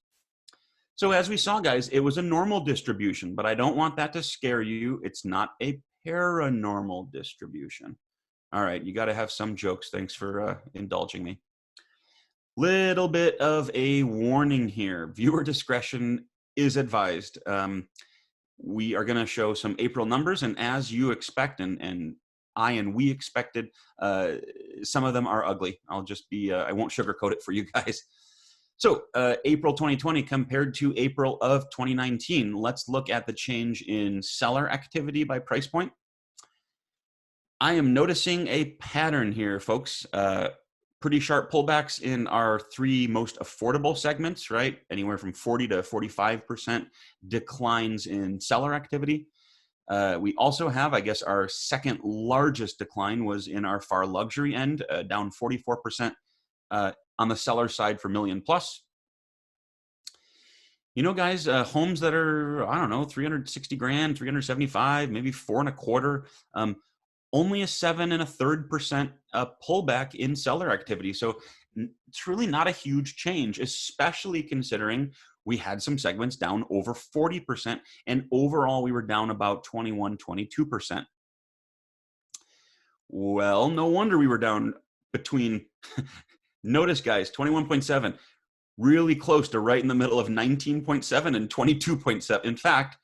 So as we saw, guys, it was a normal distribution, but I don't want that to scare you. It's not a paranormal distribution. All right, you got to have some jokes. Thanks for indulging me. Little bit of a warning here. Viewer discretion is advised. We are going to show some April numbers, and as you expect, and we expected, some of them are ugly. I'll just be, I won't sugarcoat it for you guys. So April 2020 compared to April of 2019. Let's look at the change in seller activity by price point. I am noticing a pattern here, folks. Pretty sharp pullbacks in our 3 most affordable segments, right? Anywhere from 40 to 45% declines in seller activity. We also have, I guess, our second largest decline was in our far luxury end, down 44% on the seller side for million plus. Guys, homes that are, I don't know, 360 grand, 375, maybe 4.25, only a 7.33% pullback in seller activity. So it's really not a huge change, especially considering we had some segments down over 40%, and overall we were down about 21, 22%. Well, no wonder we were down between, notice guys, 21.7, really close to right in the middle of 19.7 and 22.7. In fact,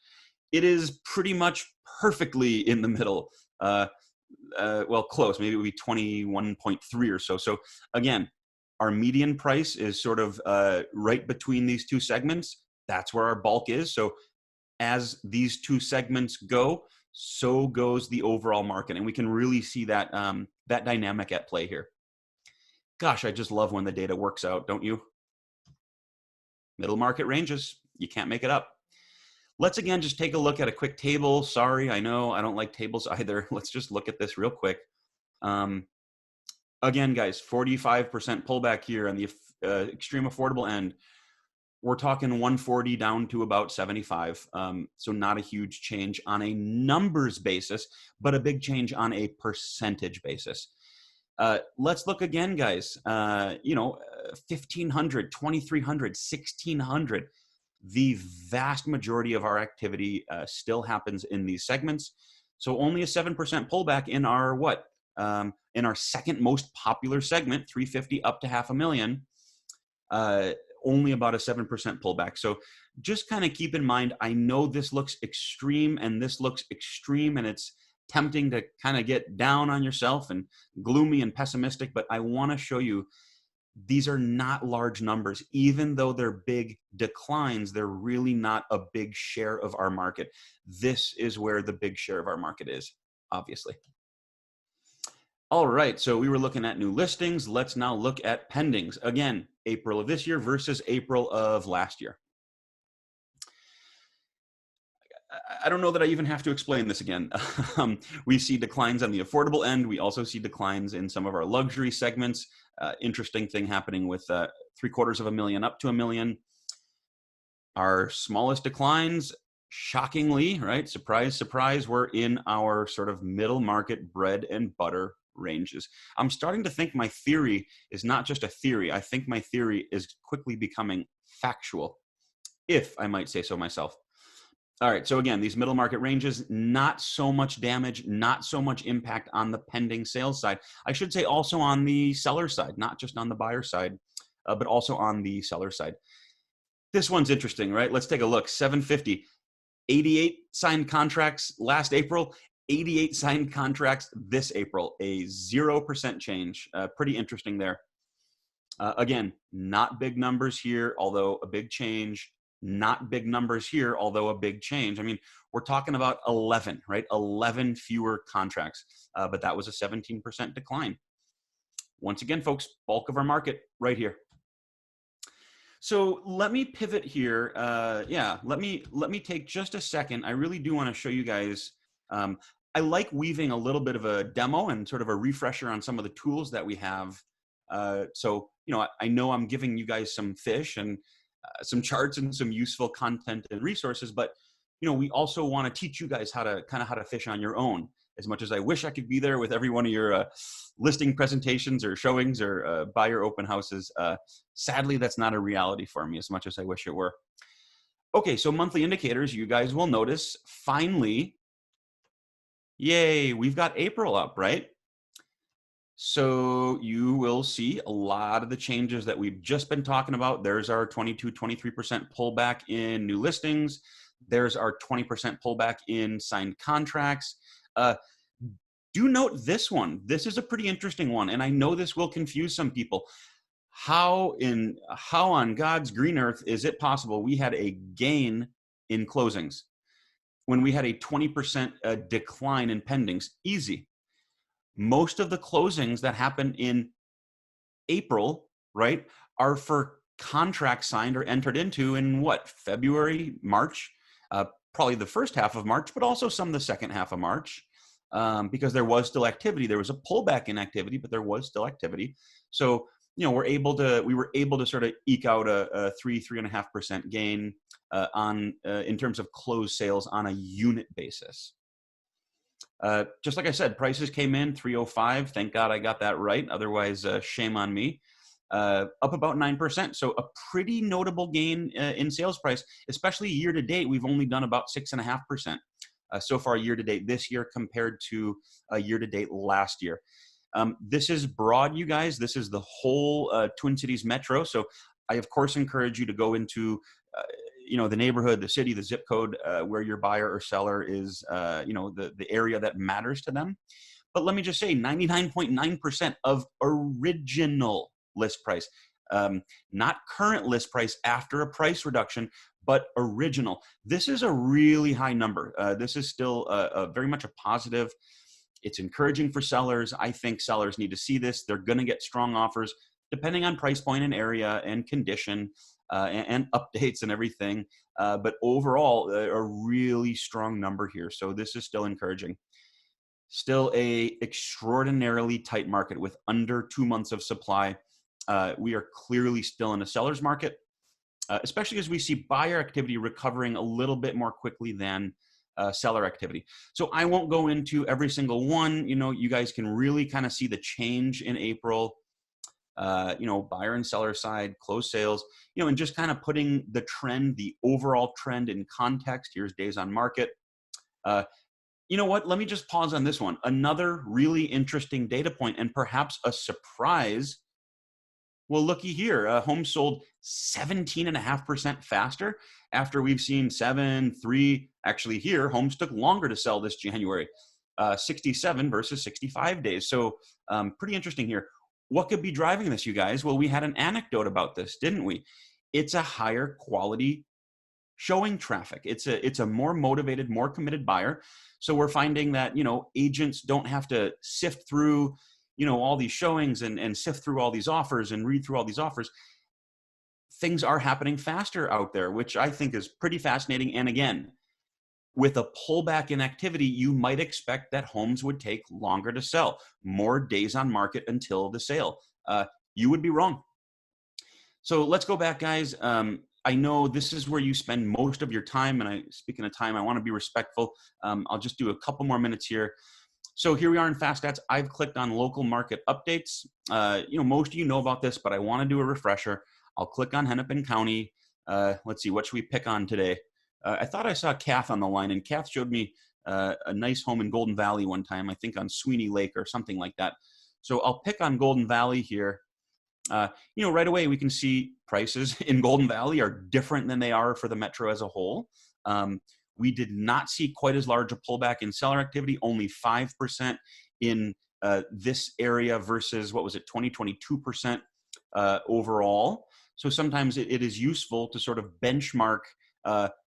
it is pretty much perfectly in the middle. Well, close, maybe it would be 21.3 or so. So again, our median price is sort of right between these two segments. That's where our bulk is. So as these two segments go, so goes the overall market. And we can really see that, that dynamic at play here. Gosh, I just love when the data works out, don't you? Middle market ranges, you can't make it up. Let's again just take a look at a quick table. Sorry, I know I don't like tables either. Let's just look at this real quick. Again, guys, 45% pullback here on the extreme affordable end. We're talking 140 down to about 75. So not a huge change on a numbers basis, but a big change on a percentage basis. Let's look again, guys. 1,500, 2,300, 1,600. The vast majority of our activity still happens in these segments. So only a 7% pullback in our in our second most popular segment, 350 up to 500,000. Only about a 7% pullback. So just kind of keep in mind, I know this looks extreme and this looks extreme, and it's tempting to kind of get down on yourself and gloomy and pessimistic, but I want to show you these are not large numbers. Even though they're big declines, they're really not a big share of our market. This is where the big share of our market is, obviously. All right, so we were looking at new listings. Let's now look at pendings. Again, April of this year versus April of last year. I don't know that I even have to explain this again. We see declines on the affordable end. We also see declines in some of our luxury segments. Interesting thing happening with $750,000 up to $1 million. Our smallest declines, shockingly, right? Surprise, surprise, we're in our sort of middle market bread and butter ranges. I'm starting to think my theory is not just a theory. I think my theory is quickly becoming factual, if I might say so myself. All right, so again, these middle market ranges, not so much damage, not so much impact on the pending sales side. I should say also on the seller side, not just on the buyer side, but also on the seller side. This one's interesting, right? Let's take a look. 750, 88 signed contracts last April, 88 signed contracts this April, a 0% change. Pretty interesting there. Again, not big numbers here, although a big change. Not big numbers here, although a big change. I mean, we're talking about 11, right? 11 fewer contracts, but that was a 17% decline. Once again, folks, bulk of our market right here. So let me pivot here. Let me take just a second. I really do want to show you guys. I like weaving a little bit of a demo and sort of a refresher on some of the tools that we have. So I know I'm giving you guys some fish and some charts and some useful content and resources, but we also want to teach you guys how to fish on your own. As much as I wish I could be there with every one of your listing presentations or showings or buyer open houses, sadly that's not a reality for me as much as I wish it were. Okay, so monthly indicators, you guys will notice finally, yay, we've got April up, right? So you will see a lot of the changes that we've just been talking about. There's our 23% pullback in new listings. There's our 20% pullback in signed contracts. Do note this one. This is a pretty interesting one, and I know this will confuse some people. How on God's green earth is it possible we had a gain in closings when we had a 20% decline in pendings? Easy. Most of the closings that happen in April, right, are for contracts signed or entered into in February, March, probably the first half of March, but also some of the second half of March, because there was still activity. There was a pullback in activity, but there was still activity. So, we were able to sort of eke out a 3.5% gain in terms of closed sales on a unit basis. Just like I said, prices came in 305. Thank God I got that right. Otherwise, shame on me. Up about 9%. So a pretty notable gain in sales price, especially year to date. We've only done about 6.5% so far year to date this year compared to year to date last year. This is broad, you guys. This is the whole Twin Cities metro. So I, of course, encourage you to go into the neighborhood, the city, the zip code where your buyer or seller is, the area that matters to them. But let me just say 99.9% of original list price, not current list price after a price reduction, but original. This is a really high number. This is still very much a positive. It's encouraging for sellers. I think sellers need to see this. They're going to get strong offers depending on price point and area and condition. And updates and everything. But overall, a really strong number here. So this is still encouraging. Still a extraordinarily tight market with under 2 months of supply. We are clearly still in a seller's market, especially as we see buyer activity recovering a little bit more quickly than seller activity. So I won't go into every single one. You guys can really kind of see the change in April. Buyer and seller side, closed sales, and just kind of putting the trend, the overall trend in context. Here's days on market. You know what? Let me just pause on this one. Another really interesting data point and perhaps a surprise. Well, looky here, homes sold 17.5% faster after we've seen 7, 3. Actually here, homes took longer to sell this January, 67 versus 65 days. So pretty interesting here. What could be driving this, you guys? Well, we had an anecdote about this, didn't we? It's a higher quality showing traffic. It's a more motivated, more committed buyer. So we're finding that, agents don't have to sift through, all these showings and sift through all these offers and read through all these offers. Things are happening faster out there, which I think is pretty fascinating. And again, with a pullback in activity, you might expect that homes would take longer to sell, more days on market until the sale. You would be wrong. So let's go back, guys. I know this is where you spend most of your time, and speaking of time, I want to be respectful. I'll just do a couple more minutes here. So here we are in Fast Stats. I've clicked on local market updates. Most of you know about this, but I want to do a refresher. I'll click on Hennepin County. Let's see, what should we pick on today? I thought I saw Kath on the line, and Kath showed me a nice home in Golden Valley one time, I think on Sweeney Lake or something like that. So I'll pick on Golden Valley here. Right away we can see prices in Golden Valley are different than they are for the metro as a whole. We did not see quite as large a pullback in seller activity, only 5% in this area versus, 22% overall. So sometimes it is useful to sort of benchmark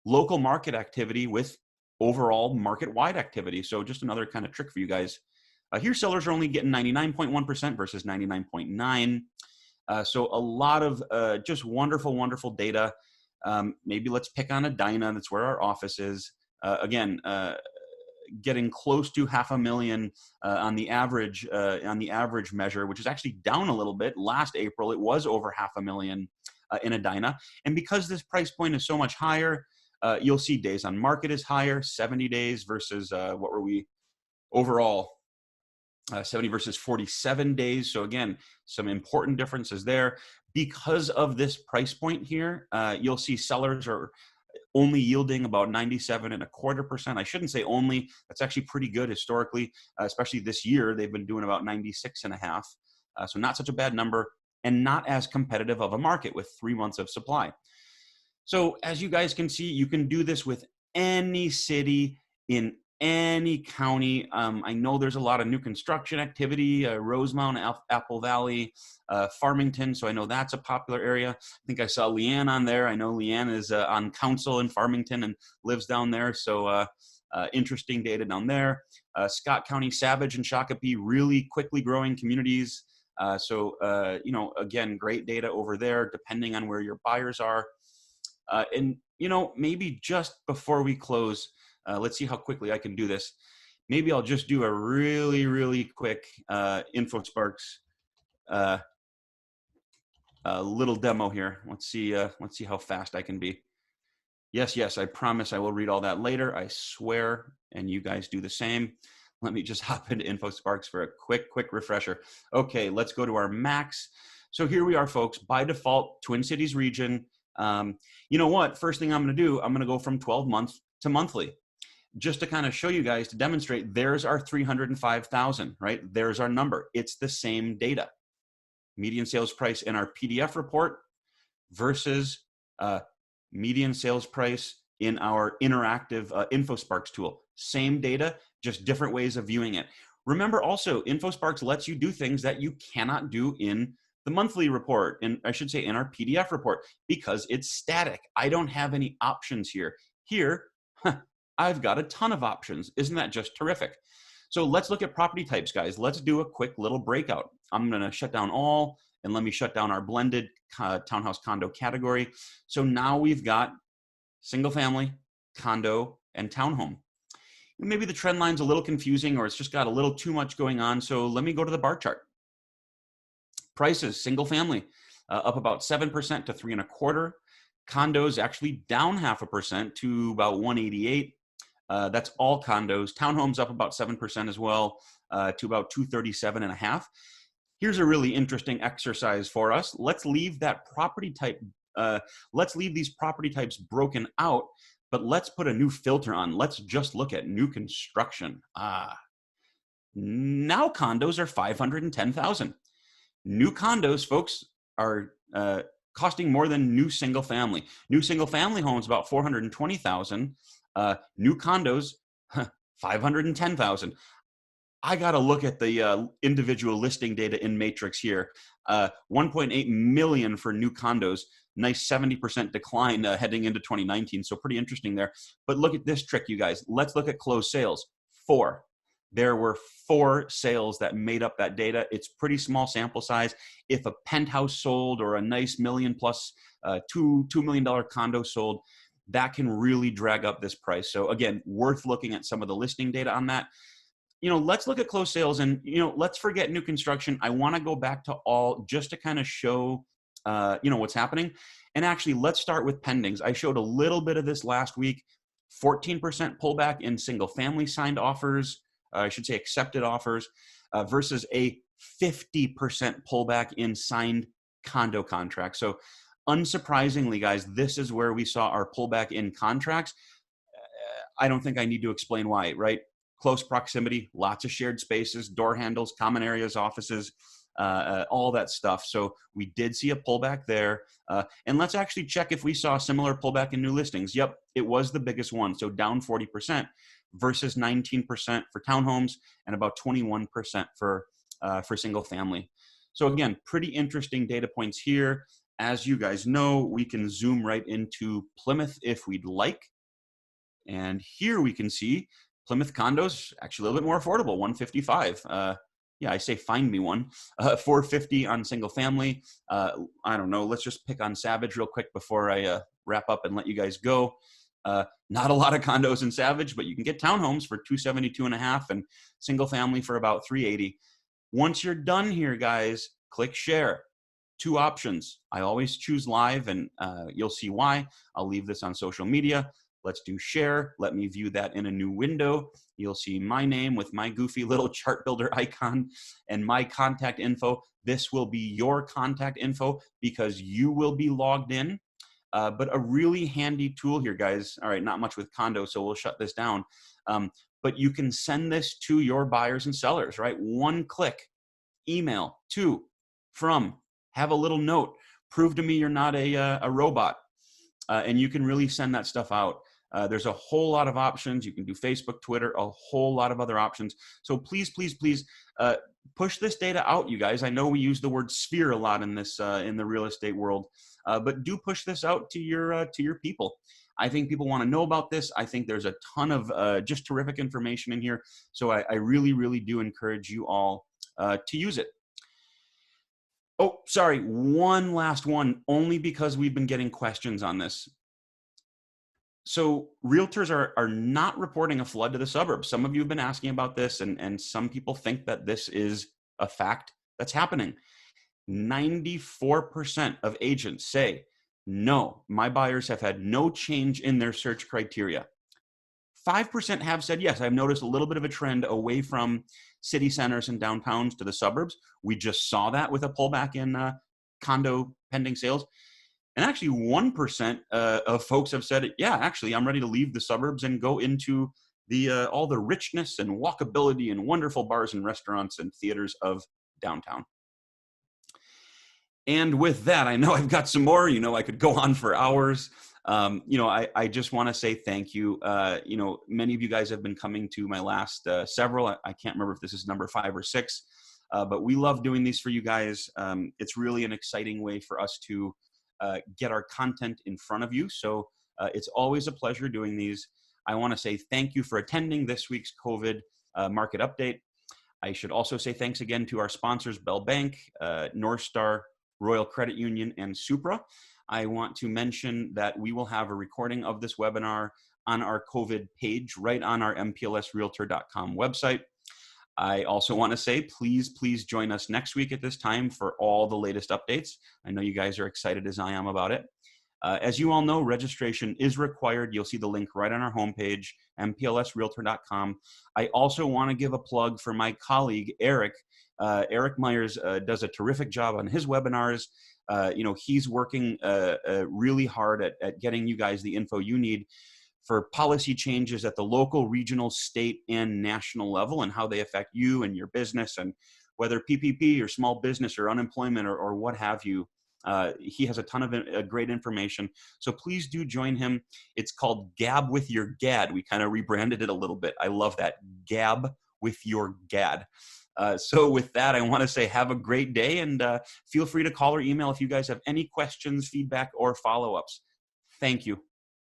local market activity with overall market-wide activity. So just another kind of trick for you guys. Here, sellers are only getting 99.1% versus 99.9%. So a lot of just wonderful, wonderful data. Maybe let's pick on Edina. That's where our office is. Again, getting close to 500,000 on the average measure, which is actually down a little bit. Last April, it was over 500,000 in Edina. And because this price point is so much higher, you'll see days on market is higher, 70 days versus what were we overall? 70 versus 47 days. So again, some important differences there. Because of this price point here, you'll see sellers are only yielding about 97.25%. I shouldn't say only, that's actually pretty good historically, especially this year. They've been doing about 96.5. So not such a bad number and not as competitive of a market with 3 months of supply. So as you guys can see, you can do this with any city in any county. I know there's a lot of new construction activity, Rosemount, Apple Valley, Farmington. So I know that's a popular area. I think I saw Leanne on there. I know Leanne is on council in Farmington and lives down there. So interesting data down there. Scott County, Savage, and Shakopee, really quickly growing communities. Again, great data over there, depending on where your buyers are. And maybe just before we close, let's see how quickly I can do this. Maybe I'll just do a really, really quick InfoSparks little demo here. Let's see how fast I can be. Yes, I promise I will read all that later. I swear, and you guys do the same. Let me just hop into InfoSparks for a quick refresher. Okay, let's go to our max. So here we are, folks. By default, Twin Cities region. You know what? First thing I'm going to do, I'm going to go from 12 months to monthly. Just to kind of show you guys, to demonstrate, there's our 305,000, right? There's our number. It's the same data. Median sales price in our PDF report versus median sales price in our interactive InfoSparks tool. Same data, just different ways of viewing it. Remember also, InfoSparks lets you do things that you cannot do in the monthly report, and I should say in our PDF report, because it's static. I don't have any options here. Here, I've got a ton of options. Isn't that just terrific? So let's look at property types, guys. Let's do a quick little breakout. I'm going to shut down all, and let me shut down our blended townhouse condo category. So now we've got single family, condo, and townhome. Maybe the trend line's a little confusing, or it's just got a little too much going on. So let me go to the bar chart. Prices, single family, up about 7% to 3.25. Condos actually down 0.5% to about 188. That's all condos. Townhomes up about 7% as well, to about 237.5. Here's a really interesting exercise for us. Let's leave that property type. Let's leave these property types broken out, but let's put a new filter on. Let's just look at new construction. Now condos are 510,000. New condos, folks, are costing more than new single family. New single family homes about 420,000. New condos, 510,000. I got to look at the individual listing data in Matrix here. 1.8 million for new condos. Nice 70% decline heading into 2019. So pretty interesting there. But look at this trick, you guys. Let's look at closed sales. 4. There were 4 sales that made up that data. It's pretty small sample size. If a penthouse sold or a nice million plus $2 million condo sold, that can really drag up this price. So again, worth looking at some of the listing data on that. Let's look at closed sales, and, let's forget new construction. I want to go back to all just to kind of show, what's happening. And actually, let's start with pendings. I showed a little bit of this last week. 14% pullback in single family signed offers. I should say accepted offers, versus a 50% pullback in signed condo contracts. So unsurprisingly, guys, this is where we saw our pullback in contracts. I don't think I need to explain why, right? Close proximity, lots of shared spaces, door handles, common areas, offices, all that stuff. So we did see a pullback there. And let's actually check if we saw a similar pullback in new listings. Yep, it was the biggest one. So down 40% versus 19% for townhomes and about 21% for single family. So again, pretty interesting data points here. As you guys know, we can zoom right into Plymouth if we'd like. And here we can see Plymouth condos actually a little bit more affordable, 155. Yeah, I say find me one. 450 on single family. I don't know. Let's just pick on Savage real quick before I wrap up and let you guys go. Not a lot of condos in Savage, but you can get townhomes for 272.5 and single family for about 380. Once you're done here, guys, click share. 2 options. I always choose live, and you'll see why. I'll leave this on social media. Let's do share. Let me view that in a new window. You'll see my name with my goofy little chart builder icon and my contact info. This will be your contact info because you will be logged in. But a really handy tool here, guys. All right, not much with condo, so we'll shut this down. But you can send this to your buyers and sellers, right? 1 click, email, to, from, have a little note, prove to me you're not a robot. And you can really send that stuff out. There's a whole lot of options. You can do Facebook, Twitter, a whole lot of other options. So please, please, please push this data out, you guys. I know we use the word sphere a lot in this in the real estate world, but do push this out to your people. I think people want to know about this. I think there's a ton of just terrific information in here. So I really, really do encourage you all to use it. Oh, sorry, one last one, only because we've been getting questions on this. So realtors are not reporting a flood to the suburbs. Some of you have been asking about this, and some people think that this is a fact that's happening. 94% of agents say, no, my buyers have had no change in their search criteria. 5% have said, yes, I've noticed a little bit of a trend away from city centers and downtowns to the suburbs. We just saw that with a pullback in condo pending sales. And actually 1% of folks have said, yeah, actually, I'm ready to leave the suburbs and go into the all the richness and walkability and wonderful bars and restaurants and theaters of downtown. And with that, I know I've got some more. I could go on for hours. I just want to say thank you. Many of you guys have been coming to my last several. I can't remember if this is number 5 or 6, but we love doing these for you guys. It's really an exciting way for us to get our content in front of you. So it's always a pleasure doing these. I want to say thank you for attending this week's COVID market update. I should also say thanks again to our sponsors, Bell Bank, North Star, Royal Credit Union, and Supra. I want to mention that we will have a recording of this webinar on our COVID page right on our mplsrealtor.com website. I also want to say, please join us next week at this time for all the latest updates. I know you guys are excited as I am about it. As you all know, registration is required. You'll see the link right on our homepage, mplsrealtor.com. I also want to give a plug for my colleague, Eric. Eric Myers does a terrific job on his webinars. He's working really hard at getting you guys the info you need for policy changes at the local, regional, state, and national level and how they affect you and your business, and whether PPP or small business or unemployment or what have you. He has a ton of great information. So please do join him. It's called Gab with Your Gad. We kind of rebranded it a little bit. I love that. Gab with Your Gad. So with that, I want to say have a great day, and feel free to call or email if you guys have any questions, feedback, or follow-ups. Thank you.